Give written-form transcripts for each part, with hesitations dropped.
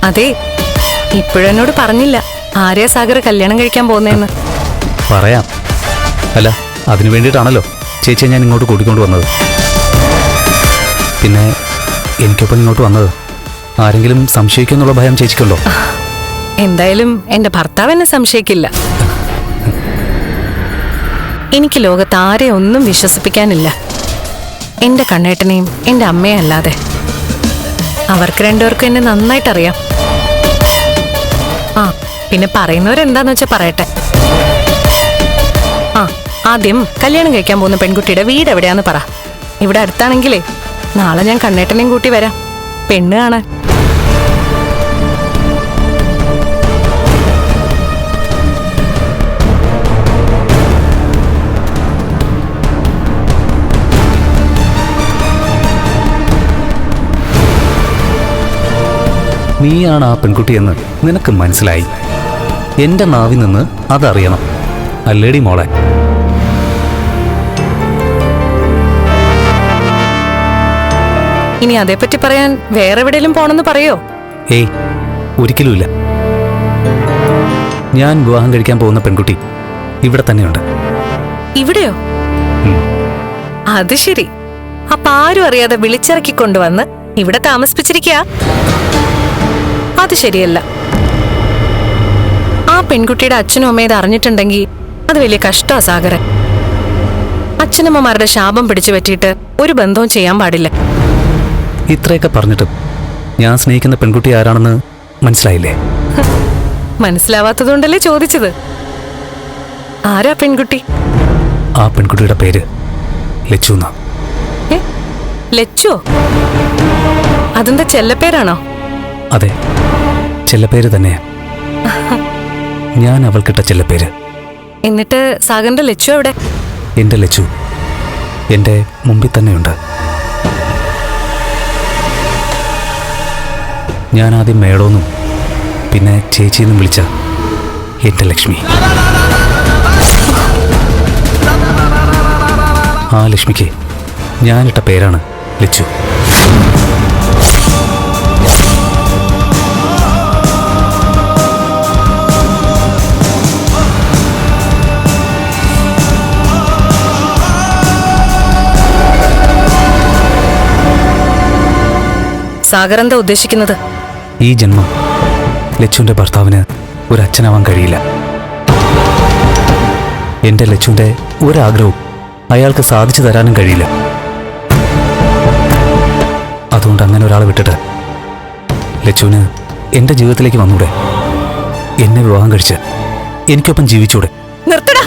അതെ, ഇപ്പോഴെന്നോട് പറഞ്ഞില്ല ആര്യ സാഗർ കല്യാണം കഴിക്കാൻ പോകുന്നതെന്ന്. പറയാം. അല്ല, അതിനു വേണ്ടിയിട്ടാണല്ലോ ചേച്ചിയെ ഞാൻ ഇങ്ങോട്ട് കൂട്ടിക്കൊണ്ട് വന്നത്. പിന്നെ എനിക്കൊപ്പം ഇങ്ങോട്ട് വന്നത് ആരെങ്കിലും സംശയിക്കുന്നുള്ള ഭയം ചേച്ചിക്കുണ്ടോ? എന്തായാലും എന്റെ ഭർത്താവ് എന്നെ സംശയിക്കില്ല. എനിക്ക് ലോകത്ത് ആരെ ഒന്നും വിശ്വസിപ്പിക്കാനില്ല, എന്റെ കണ്ണേട്ടനെയും എന്റെ അമ്മയെ അല്ലാതെ. അവർക്ക് രണ്ടുപേർക്കും എന്നെ നന്നായിട്ടറിയാം. ആ, പിന്നെ പറയുന്നവരെന്താന്ന് വെച്ചാൽ പറയട്ടെ. ആ, ആദ്യം കല്യാണം കഴിക്കാൻ പോകുന്ന പെൺകുട്ടിയുടെ വീട് എവിടെയാന്ന് പറ. ഇവിടെ അടുത്താണെങ്കിലേ നാളെ ഞാൻ കണ്ണേട്ടനെയും കൂട്ടി വരാം പെണ്ണ് കാണാൻ. നീയാണ് ആ പെൺകുട്ടിയെന്ന് നിനക്ക് മനസ്സിലായി. എന്റെ നാവിൽ നിന്ന് അതറിയണം, അല്ലേടി മോളെ? ഇനി അതേപ്പറ്റി പറയാൻ വേറെ എവിടെയെങ്കിലും പോണെന്ന് പറയോ? ഏയ്, ഒരിക്കലുമില്ല. ഞാൻ വിവാഹം കഴിക്കാൻ പോകുന്ന പെൺകുട്ടി ഇവിടെ തന്നെയുണ്ട്. ഇവിടെയോ? അത് ശരി. അപ്പൊ ആരും അറിയാതെ വിളിച്ചിറക്കി കൊണ്ടുവന്ന് ഇവിടെ താമസിപ്പിച്ചിരിക്കുക. അത് ശരിയല്ല. ആ പെൺകുട്ടിയുടെ അച്ഛനും അമ്മയും ഇത് അറിഞ്ഞിട്ടുണ്ടെങ്കിൽ അത് വലിയ കഷ്ടാ സാഗരൻ. അച്ഛനമ്മമാരുടെ ശാപം പിടിച്ചു പറ്റിയിട്ട് ഒരു ബന്ധവും ചെയ്യാൻ പാടില്ല. ഇത്രയൊക്കെ പറഞ്ഞിട്ടും ഞാൻ സ്നേഹിക്കുന്ന പെൺകുട്ടി ആരാണെന്ന് മനസ്സിലായില്ലേ? മനസ്സിലാവാത്തതുകൊണ്ടല്ലേ ചോദിച്ചത്. ആരാ പെൺകുട്ടി? ആ പെൺകുട്ടിയുടെ പേര് ലച്ചു. ലച്ചോ? അതെന്താ ചെല്ലപ്പേരാണോ? അതെ, ചെല്ലപ്പേര് തന്നെയാ. ഞാൻ അവൾക്കിട്ട ചെല്ലപ്പേര്. എന്നിട്ട് സാഗറിന്റെ ലച്ചു എവിടെ? എന്റെ ലച്ചു എന്റെ മുമ്പിൽ തന്നെയുണ്ട്. ഞാൻ ആദ്യം മേഡോന്നും പിന്നെ ചേച്ചിയെന്നും വിളിച്ച എന്റെ ലക്ഷ്മി. ആ ലക്ഷ്മിക്ക് ഞാനിട്ട പേരാണ് ലച്ചു. സാഗർ എന്താ ഉദ്ദേശിക്കുന്നത്? ഈ ജന്മം ലച്ചുവിന്റെ ഭർത്താവിന് ഒരു അച്ഛനാവാൻ കഴിയില്ല. എന്റെ ലച്ചുവിന്റെ ഒരാഗ്രഹവും അയാൾക്ക് സാധിച്ചു തരാനും കഴിയില്ല. അതുകൊണ്ട് അങ്ങനെ ഒരാളെ വിട്ടിട്ട് ലച്ചുവിന് എന്റെ ജീവിതത്തിലേക്ക് വന്നൂടെ? എന്നെ വിവാഹം കഴിച്ച് എനിക്കൊപ്പം ജീവിച്ചൂടെ? നിർത്തടാ.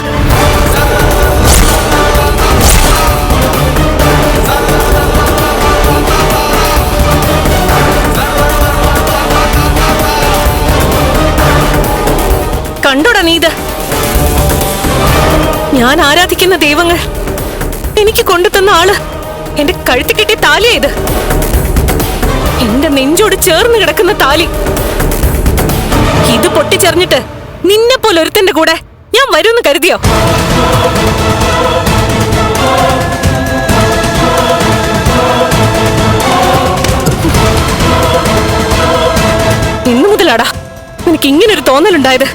കണ്ടോടാ നീ ഇത്? ഞാൻ ആരാധിക്കുന്ന ദൈവങ്ങൾ എനിക്ക് കൊണ്ടുതന്ന ആള് എന്റെ കഴുത്തി കെട്ടിയ താലിയാ ഇത്. എന്റെ നെഞ്ചോട് ചേർന്ന് കിടക്കുന്ന താലി. ഇത് പൊട്ടിച്ചെറിഞ്ഞിട്ട് നിന്നെ പോലെ ഒരുത്തന്റെ കൂടെ ഞാൻ വരുമെന്ന് കരുതിയോ? ഇന്നു മുതലാടാ എനിക്ക് ഇങ്ങനൊരു തോന്നലുണ്ടായത്.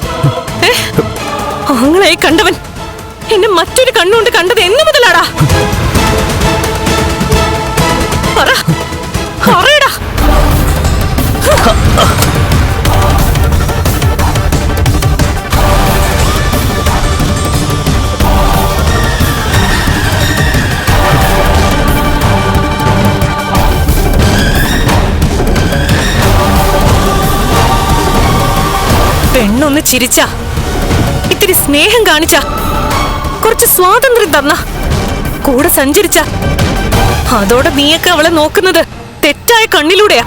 ആങ്ങളായി കണ്ടവൻ എന്നെ മറ്റൊരു കണ്ണുകൊണ്ട് കണ്ടത് എന്നു മുതലാടാ? പറയടാ. പെണ്ണൊന്ന് ചിരിച്ച, ഇത്തിരി സ്നേഹം കാണിച്ച, കുറച്ച് സ്വാതന്ത്ര്യം തന്ന, കൂടെ സഞ്ചരിച്ച, അതോടെ നീയൊക്കെ അവളെ നോക്കുന്നത് തെറ്റായ കണ്ണിലൂടെയാ.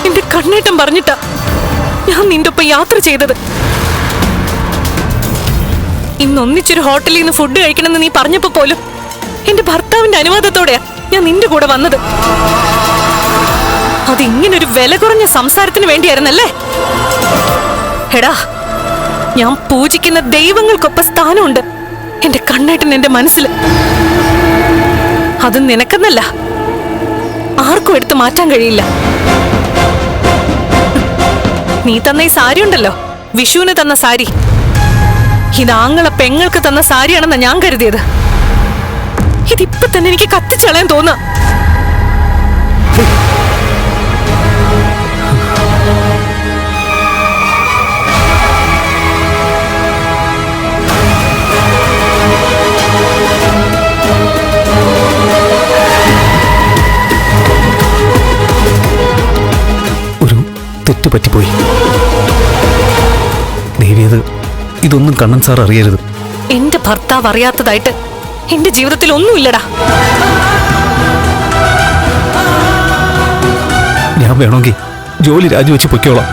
എന്റെ കണ്ണേട്ടം പറഞ്ഞിട്ടാ ഞാൻ നിന്റെ ഒപ്പം യാത്ര ചെയ്തത്. ഇന്നൊന്നിച്ചൊരു ഹോട്ടലിൽ നിന്ന് ഫുഡ് കഴിക്കണമെന്ന് നീ പറഞ്ഞപ്പോ പോലും എന്റെ ഭർത്താവിന്റെ അനുവാദത്തോടെയാ ഞാൻ നിന്റെ കൂടെ വന്നത്. അതിങ്ങനൊരു വില കുറഞ്ഞ സംസാരത്തിന് വേണ്ടിയായിരുന്നല്ലേ? എടാ, ഞാൻ പൂജിക്കുന്ന ദൈവങ്ങൾക്കൊപ്പം സ്ഥാനമുണ്ട് എന്റെ കണ്ണേട്ടൻ എന്റെ മനസ്സിൽ. അത് നിനക്കെന്നല്ല, ആർക്കും എടുത്ത് മാറ്റാൻ കഴിയില്ല. നീ തന്ന ഈ സാരി ഉണ്ടല്ലോ, വിഷുവിന് തന്ന സാരി, ഇത് ആങ്ങളെ പെങ്ങൾക്ക് തന്ന സാരിയാണെന്നാ ഞാൻ കരുതിയത്. ഇതിപ്പൊ തന്നെ എനിക്ക് കത്തിച്ചളയാൻ തോന്നുക. ഒരു തെറ്റ് പറ്റിപ്പോയി. ദേവിയത് ഇതൊന്നും കണ്ണൻ സാർ അറിയരുത്. എന്റെ ഭർത്താവ് അറിയാത്തതായിട്ട് എന്റെ ജീവിതത്തിൽ ഒന്നുമില്ലടാ. ഞാൻ വേണമെങ്കിൽ ജോലി രാജിവെച്ച് പൊയ്ക്കോളാം.